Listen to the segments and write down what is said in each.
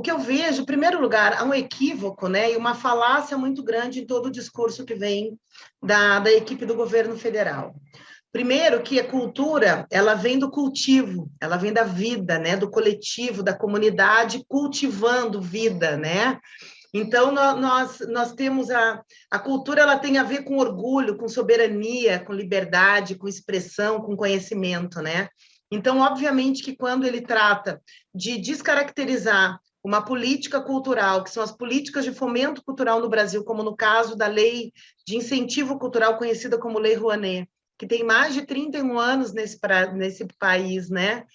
que eu vejo, em primeiro lugar, há um equívoco, né, e uma falácia muito grande em todo o discurso que vem da equipe do governo federal. Primeiro, que a cultura, ela vem do cultivo, ela vem da vida, né, do coletivo, da comunidade cultivando vida, né? Então, nós temos a cultura, ela tem a ver com orgulho, com soberania, com liberdade, com expressão, com conhecimento, né? Então, obviamente que quando ele trata de descaracterizar uma política cultural, que são as políticas de fomento cultural no Brasil, como no caso da lei de incentivo cultural, conhecida como Lei Rouanet, que tem mais de 31 anos nesse país, né?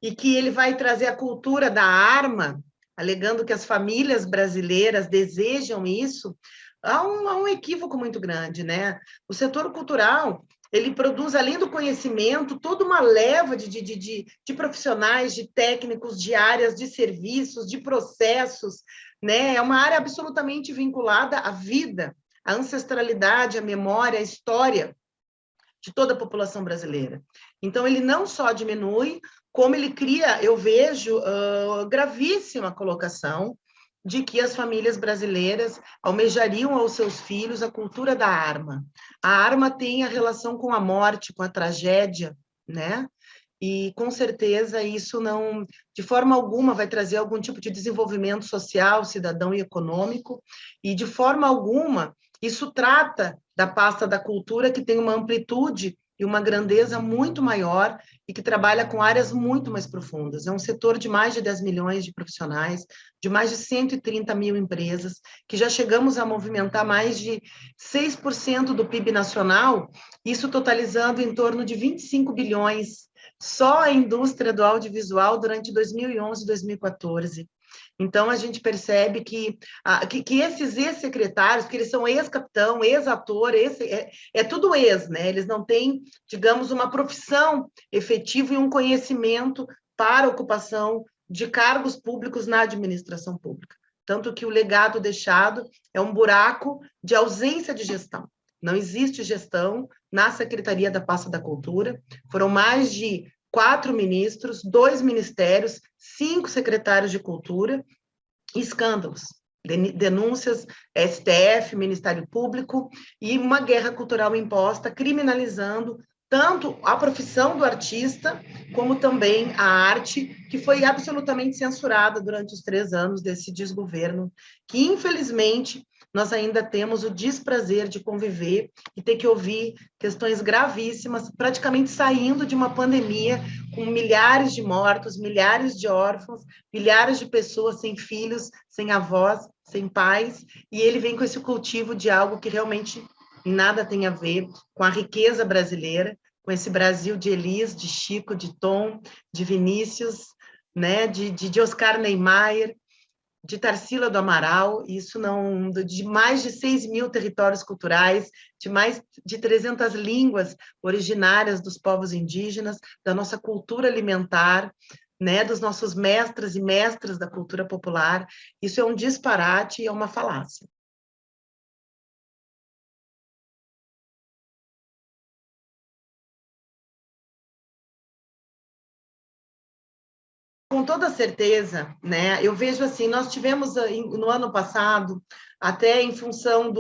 E que ele vai trazer a cultura da arma, alegando que as famílias brasileiras desejam isso, há um equívoco muito grande, né? O setor cultural, ele produz, além do conhecimento, toda uma leva de profissionais, de técnicos, de áreas, de serviços, de processos, né? É uma área absolutamente vinculada à vida, à ancestralidade, à memória, à história de toda a população brasileira. Então, ele não só diminui, como ele cria, eu vejo, gravíssima colocação de que as famílias brasileiras almejariam aos seus filhos a cultura da arma. A arma tem a relação com a morte, com a tragédia, né? E, com certeza, isso não, de forma alguma, vai trazer algum tipo de desenvolvimento social, cidadão e econômico, e, de forma alguma, isso trata da pasta da cultura, que tem uma amplitude e uma grandeza muito maior e que trabalha com áreas muito mais profundas. É um setor de mais de 10 milhões de profissionais, de mais de 130 mil empresas, que já chegamos a movimentar mais de 6% do PIB nacional, isso totalizando em torno de 25 bilhões só a indústria do audiovisual durante 2011 e 2014. Então, a gente percebe que esses ex-secretários, que eles são ex-capitão, ex-ator, é tudo ex, né? Eles não têm, digamos, uma profissão efetiva e um conhecimento para a ocupação de cargos públicos na administração pública. Tanto que o legado deixado é um buraco de ausência de gestão. Não existe gestão na Secretaria da Pasta da Cultura. Foram mais de 4 ministros, 2 ministérios, 5 secretários de cultura, escândalos, denúncias, STF, Ministério Público, e uma guerra cultural imposta, criminalizando tanto a profissão do artista, como também a arte, que foi absolutamente censurada durante os 3 anos desse desgoverno, que, infelizmente, nós ainda temos o desprazer de conviver e ter que ouvir questões gravíssimas, praticamente saindo de uma pandemia com milhares de mortos, milhares de órfãos, milhares de pessoas sem filhos, sem avós, sem pais, e ele vem com esse cultivo de algo que realmente nada tem a ver com a riqueza brasileira, com esse Brasil de Elis, de Chico, de Tom, de Vinícius, né, de Oscar Niemeyer, de Tarsila do Amaral, isso não, de mais de 6 mil territórios culturais, de mais de 300 línguas originárias dos povos indígenas, da nossa cultura alimentar, né, dos nossos mestres e mestras da cultura popular. Isso é um disparate e é uma falácia. Com toda certeza, né? Eu vejo assim, nós tivemos no ano passado, até em função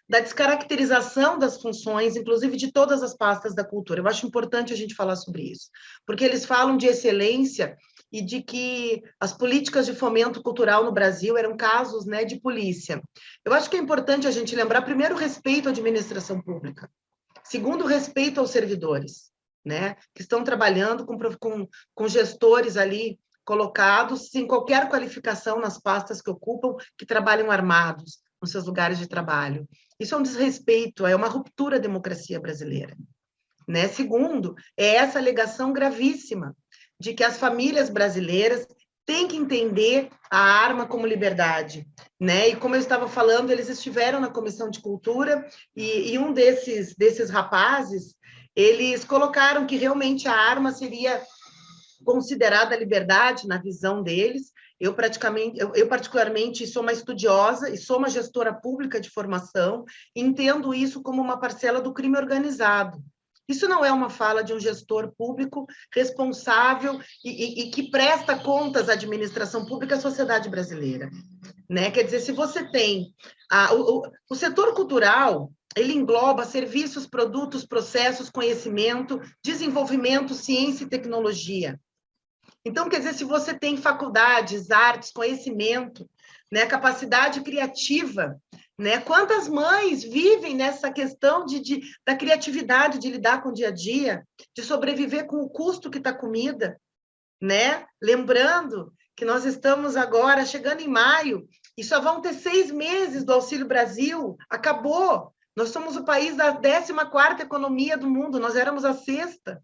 da descaracterização das funções, inclusive de todas as pastas da cultura. Eu acho importante a gente falar sobre isso, porque eles falam de excelência e de que as políticas de fomento cultural no Brasil eram casos, né, de polícia. Eu acho que é importante a gente lembrar, primeiro, o respeito à administração pública, segundo, o respeito aos servidores, né, que estão trabalhando com gestores ali colocados sem qualquer qualificação nas pastas que ocupam, que trabalham armados nos seus lugares de trabalho. Isso é um desrespeito, é uma ruptura à democracia brasileira, né? Segundo, é essa alegação gravíssima de que as famílias brasileiras têm que entender a arma como liberdade, né? E como eu estava falando, eles estiveram na Comissão de Cultura e um desses rapazes, eles colocaram que realmente a arma seria considerada liberdade na visão deles. Eu particularmente sou uma estudiosa e sou uma gestora pública de formação, entendo isso como uma parcela do crime organizado. Isso não é uma fala de um gestor público responsável e que presta contas à administração pública à sociedade brasileira, né? Quer dizer, se você tem... o setor cultural, ele engloba serviços, produtos, processos, conhecimento, desenvolvimento, ciência e tecnologia. Então, quer dizer, se você tem faculdades, artes, conhecimento, né, capacidade criativa, né, quantas mães vivem nessa questão da criatividade, de lidar com o dia a dia, de sobreviver com o custo que está a comida, né? Lembrando que nós estamos agora chegando em maio e só vão ter 6 meses do Auxílio Brasil, acabou. Nós somos o país da 14ª economia do mundo, nós éramos a 6ª.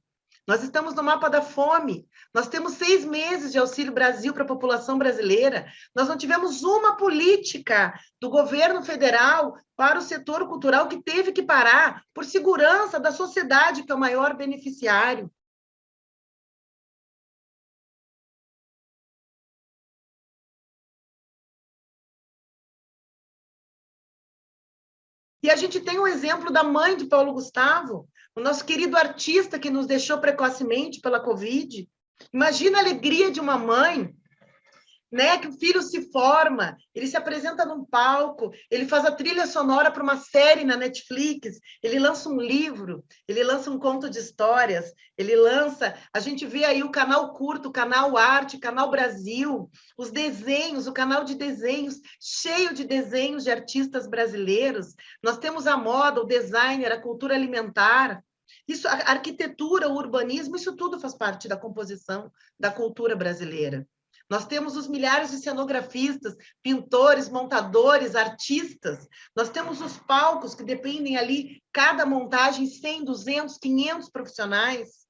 Nós estamos no mapa da fome. Nós temos 6 meses de Auxílio Brasil para a população brasileira. Nós não tivemos uma política do governo federal para o setor cultural que teve que parar por segurança da sociedade, que é o maior beneficiário. E a gente tem o exemplo da mãe de Paulo Gustavo, o nosso querido artista que nos deixou precocemente pela Covid. Imagina a alegria de uma mãe, né, que o filho se forma, ele se apresenta num palco, ele faz a trilha sonora para uma série na Netflix, ele lança um livro, ele lança um conto de histórias, ele lança... A gente vê aí o canal Curto, o canal Arte, o canal Brasil, os desenhos, o canal de desenhos, cheio de desenhos de artistas brasileiros. Nós temos a moda, o designer, a cultura alimentar, isso, a arquitetura, o urbanismo, isso tudo faz parte da composição da cultura brasileira. Nós temos os milhares de cenografistas, pintores, montadores, artistas. Nós temos os palcos que dependem ali, cada montagem, 100, 200, 500 profissionais.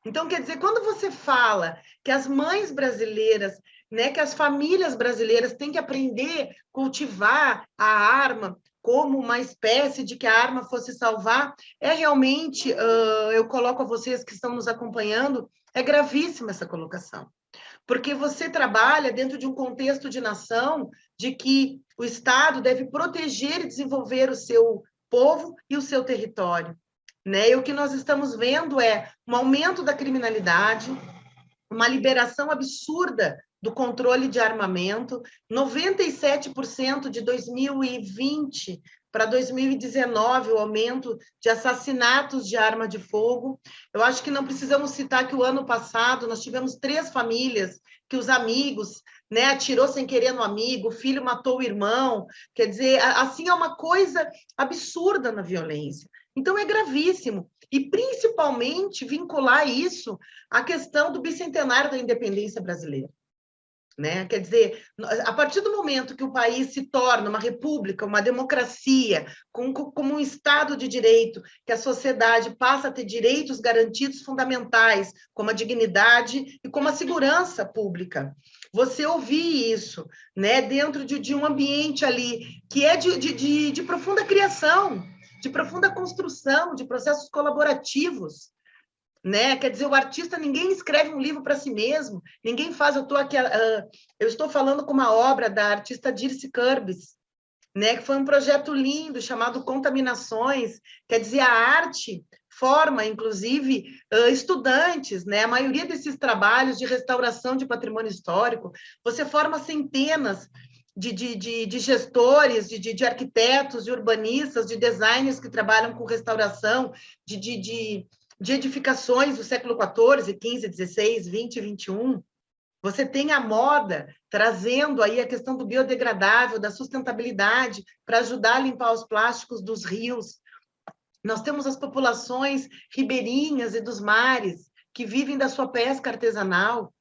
Então, quer dizer, quando você fala que as mães brasileiras, né, que as famílias brasileiras têm que aprender a cultivar a arma como uma espécie de que a arma fosse salvar, é realmente, eu coloco a vocês que estão nos acompanhando, é gravíssima essa colocação. Porque você trabalha dentro de um contexto de nação de que o Estado deve proteger e desenvolver o seu povo e o seu território, né? E o que nós estamos vendo é um aumento da criminalidade, uma liberação absurda do controle de armamento, 97% de 2020 para 2019, o aumento de assassinatos de arma de fogo. Eu acho que não precisamos citar que o ano passado nós tivemos 3 famílias que os amigos, né, atirou sem querer no amigo, o filho matou o irmão. Quer dizer, assim é uma coisa absurda na violência. Então, é gravíssimo. E, principalmente, vincular isso à questão do bicentenário da independência brasileira. Né? Quer dizer, a partir do momento que o país se torna uma república, uma democracia, como um Estado de direito, que a sociedade passa a ter direitos garantidos fundamentais, como a dignidade e como a segurança pública. Você ouvir isso, né, dentro de um ambiente ali que é de profunda criação, de profunda construção, de processos colaborativos, né? Quer dizer, o artista, ninguém escreve um livro para si mesmo, ninguém faz... eu estou falando com uma obra da artista Dirce Curbis, né? Que foi um projeto lindo, chamado Contaminações. Quer dizer, a arte forma, inclusive, estudantes, né? A maioria desses trabalhos de restauração de patrimônio histórico, você forma centenas de gestores, de arquitetos, de urbanistas, de designers que trabalham com restauração, de edificações do século XIV, XV, XVI, XX e XXI. Você tem a moda trazendo aí a questão do biodegradável, da sustentabilidade, para ajudar a limpar os plásticos dos rios. Nós temos as populações ribeirinhas e dos mares, que vivem da sua pesca artesanal.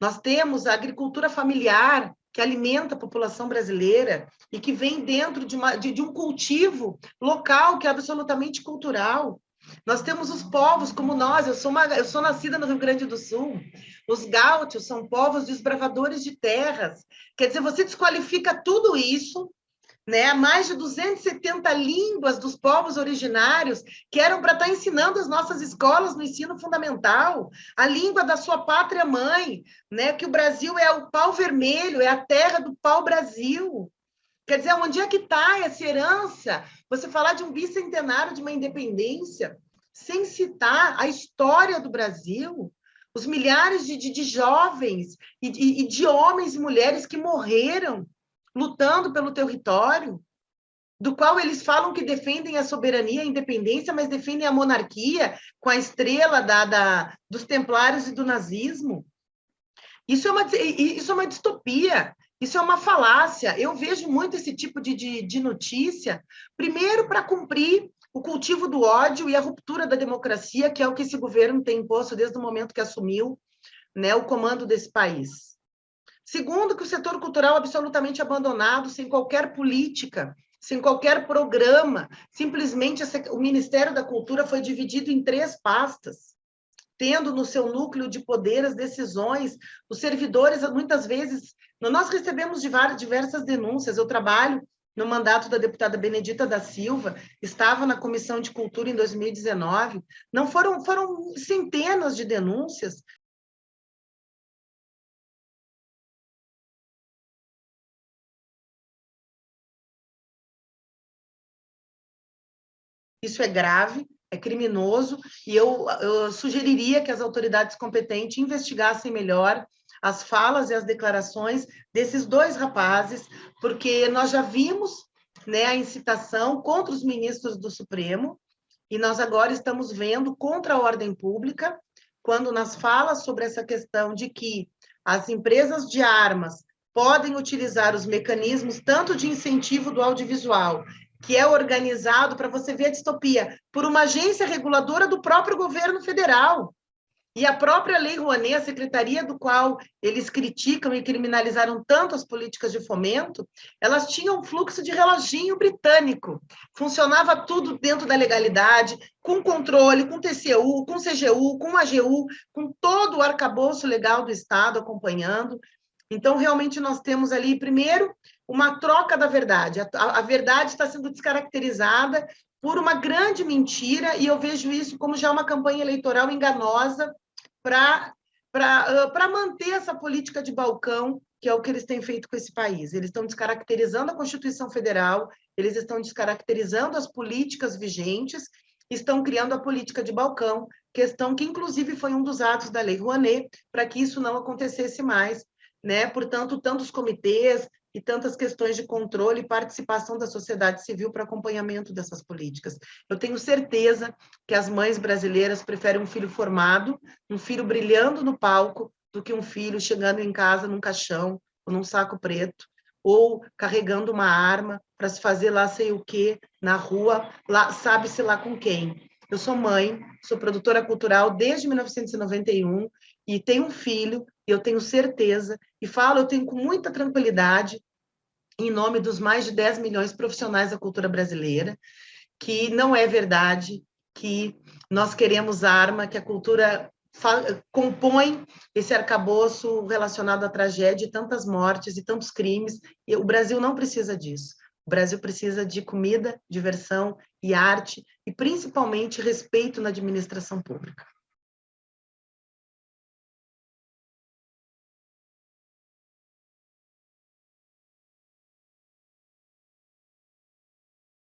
Nós temos a agricultura familiar, que alimenta a população brasileira e que vem dentro de um cultivo local que é absolutamente cultural. Nós temos os povos como nós, eu sou nascida no Rio Grande do Sul, os gaúchos são povos desbravadores de terras. Quer dizer, você desqualifica tudo isso, né? Mais de 270 línguas dos povos originários que eram para estar ensinando as nossas escolas no ensino fundamental, a língua da sua pátria mãe, né? Que o Brasil é o pau vermelho, é a terra do pau-brasil. Quer dizer, onde é que está essa herança? Você falar de um bicentenário de uma independência, sem citar a história do Brasil, os milhares de jovens e de homens e mulheres que morreram lutando pelo território, do qual eles falam que defendem a soberania, a independência, mas defendem a monarquia com a estrela dos templários e do nazismo. Isso é uma distopia, isso é uma falácia. Eu vejo muito esse tipo de notícia, primeiro para cumprir o cultivo do ódio e a ruptura da democracia, que é o que esse governo tem imposto desde o momento que assumiu, né, o comando desse país. Segundo, que o setor cultural é absolutamente abandonado, sem qualquer política, sem qualquer programa. Simplesmente o Ministério da Cultura foi dividido em 3 pastas, tendo no seu núcleo de poder as decisões, os servidores, muitas vezes, nós recebemos diversas denúncias. Eu trabalho no mandato da deputada Benedita da Silva, estava na Comissão de Cultura em 2019, não foram centenas de denúncias. Isso é grave, é criminoso, e eu sugeriria que as autoridades competentes investigassem melhor as falas e as declarações desses 2 rapazes, porque nós já vimos, né, a incitação contra os ministros do Supremo, e nós agora estamos vendo contra a ordem pública, quando nas falas sobre essa questão de que as empresas de armas podem utilizar os mecanismos tanto de incentivo do audiovisual, que é organizado, para você ver a distopia, por uma agência reguladora do próprio governo federal. E a própria Lei Rouanet, a secretaria do qual eles criticam e criminalizaram tanto as políticas de fomento, elas tinham um fluxo de reloginho britânico. Funcionava tudo dentro da legalidade, com controle, com TCU, com CGU, com AGU, com todo o arcabouço legal do Estado acompanhando. Então, realmente, nós temos ali, primeiro, uma troca da verdade. A verdade está sendo descaracterizada por uma grande mentira, e eu vejo isso como já uma campanha eleitoral enganosa para manter essa política de balcão, que é o que eles têm feito com esse país. Eles estão descaracterizando a Constituição Federal, eles estão descaracterizando as políticas vigentes, estão criando a política de balcão, questão que, inclusive, foi um dos atos da Lei Rouanet, para que isso não acontecesse mais, né? Portanto, tantos comitês e tantas questões de controle e participação da sociedade civil para acompanhamento dessas políticas. Eu tenho certeza que as mães brasileiras preferem um filho formado, um filho brilhando no palco, do que um filho chegando em casa num caixão ou num saco preto, ou carregando uma arma para se fazer lá sei o quê na rua, lá sabe-se lá com quem. Eu sou mãe, sou produtora cultural desde 1991 e tenho um filho, e eu tenho certeza, e falo, eu tenho com muita tranquilidade, em nome dos mais de 10 milhões de profissionais da cultura brasileira, que não é verdade que nós queremos arma, que a cultura compõe esse arcabouço relacionado à tragédia, tantas mortes e tantos crimes, e o Brasil não precisa disso. O Brasil precisa de comida, diversão e arte, e principalmente respeito na administração pública.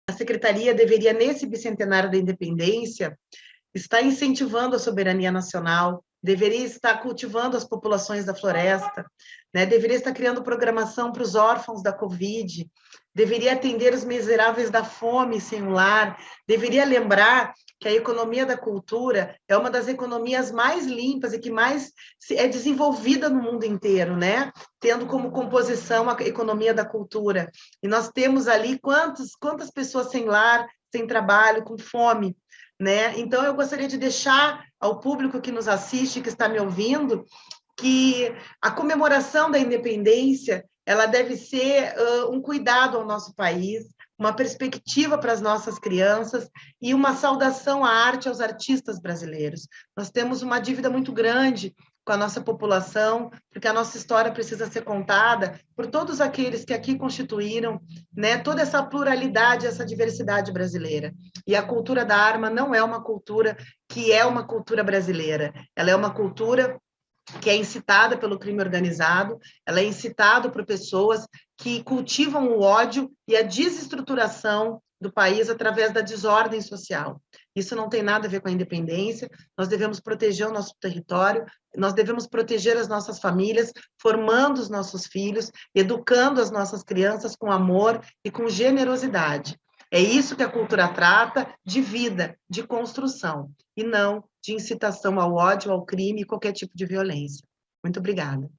A Secretaria deveria, nesse bicentenário da independência, estar incentivando a soberania nacional, deveria estar cultivando as populações da floresta, né? Deveria estar criando programação para os órfãos da Covid, deveria atender os miseráveis da fome sem um lar, deveria lembrar que a economia da cultura é uma das economias mais limpas e que mais é desenvolvida no mundo inteiro, né? Tendo como composição a economia da cultura. E nós temos ali quantas pessoas sem lar, sem trabalho, com fome, né? Então, eu gostaria de deixar ao público que nos assiste, que está me ouvindo, que a comemoração da independência ela deve ser um cuidado ao nosso país, uma perspectiva para as nossas crianças e uma saudação à arte, aos artistas brasileiros. Nós temos uma dívida muito grande com a nossa população, porque a nossa história precisa ser contada por todos aqueles que aqui constituíram, né, toda essa pluralidade, essa diversidade brasileira. E a cultura da arma não é uma cultura que é uma cultura brasileira, ela é uma cultura que é incitada pelo crime organizado, ela é incitada por pessoas que cultivam o ódio e a desestruturação do país através da desordem social. Isso não tem nada a ver com a independência, nós devemos proteger o nosso território, nós devemos proteger as nossas famílias, formando os nossos filhos, educando as nossas crianças com amor e com generosidade. É isso que a cultura trata, de vida, de construção, e não de incitação ao ódio, ao crime e qualquer tipo de violência. Muito obrigada.